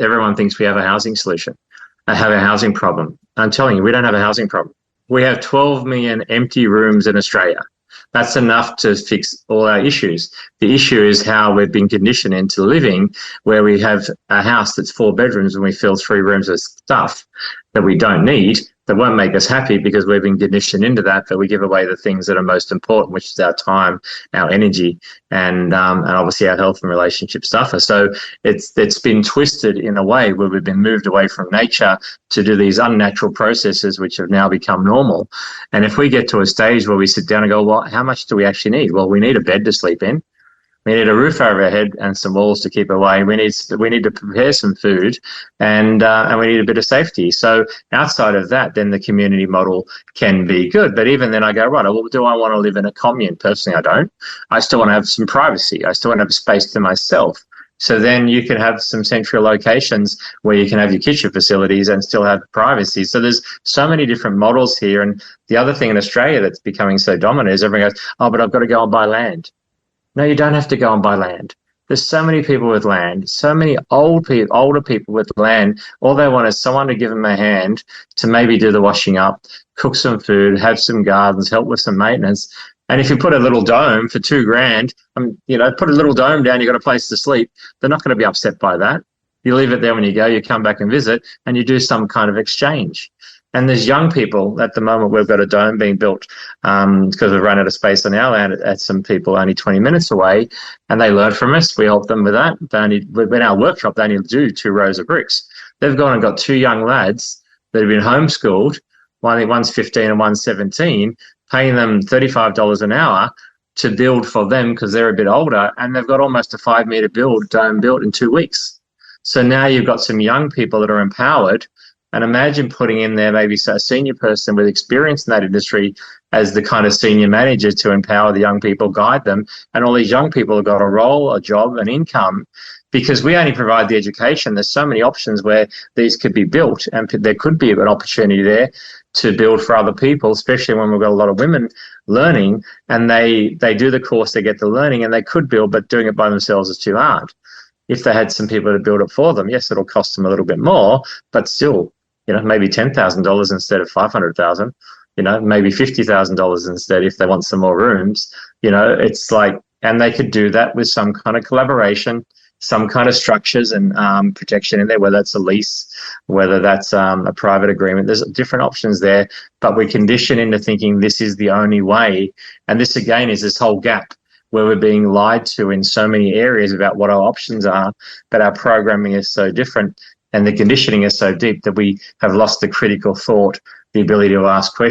everyone thinks we have a housing solution. I have a housing problem. I'm telling you, we don't have a housing problem. We have 12 million empty rooms in Australia. That's enough to fix all our issues. The issue is how we've been conditioned into living, where we have a house that's 4 bedrooms and we fill 3 rooms with stuff that we don't need, that won't make us happy because we've been conditioned into that we give away the things that are most important, which is our time, our energy, and obviously our health and relationship stuff. So it's been twisted in a way where we've been moved away from nature to do these unnatural processes, which have now become normal. And if we get to a stage where we sit down and go, well, how much do we actually need? Well, we need a bed to sleep in. We need a roof over our head and some walls to keep away. We need to prepare some food, and we need a bit of safety. So outside of that, then the community model can be good. But even then I go, right, well, do I want to live in a commune? Personally, I don't. I still want to have some privacy. I still want to have space to myself. So then you can have some central locations where you can have your kitchen facilities and still have privacy. So there's so many different models here. And the other thing in Australia that's becoming so dominant is everyone goes, oh, but I've got to go and buy land. No, you don't have to go and buy land. There's so many people with land, so many older people with land. All they want is someone to give them a hand to maybe do the washing up, cook some food, have some gardens, help with some maintenance. And if you put a little dome for $2,000, put a little dome down, you've got a place to sleep. They're not going to be upset by that. You leave it there when you go, you come back and visit, and you do some kind of exchange. And there's young people at the moment. We've got a dome being built because we've run out of space on our land at some people only 20 minutes away, and they learn from us. We help them with that. In our workshop, they only do 2 rows of bricks. They've gone and got 2 young lads that have been homeschooled. One's 15 and one's 17, paying them $35 an hour to build for them because they're a bit older, and they've got almost a 5-meter dome built in 2 weeks. So now you've got some young people that are empowered. And imagine putting in there maybe a senior person with experience in that industry as the kind of senior manager to empower the young people, guide them. And all these young people have got a role, a job, an income, because we only provide the education. There's so many options where these could be built, and there could be an opportunity there to build for other people, especially when we've got a lot of women learning, and they do the course, they get the learning, and they could build, but doing it by themselves is too hard. If they had some people to build it for them, yes, it'll cost them a little bit more, but still, maybe $10,000 instead of $500,000, maybe $50,000 instead if they want some more rooms. It's like, and they could do that with some kind of collaboration, some kind of structures and protection in there, whether that's a lease, whether that's a private agreement. There's different options there, but we condition into thinking this is the only way. And this, again, is this whole gap where we're being lied to in so many areas about what our options are, but our programming is so different. And the conditioning is so deep that we have lost the critical thought, the ability to ask questions.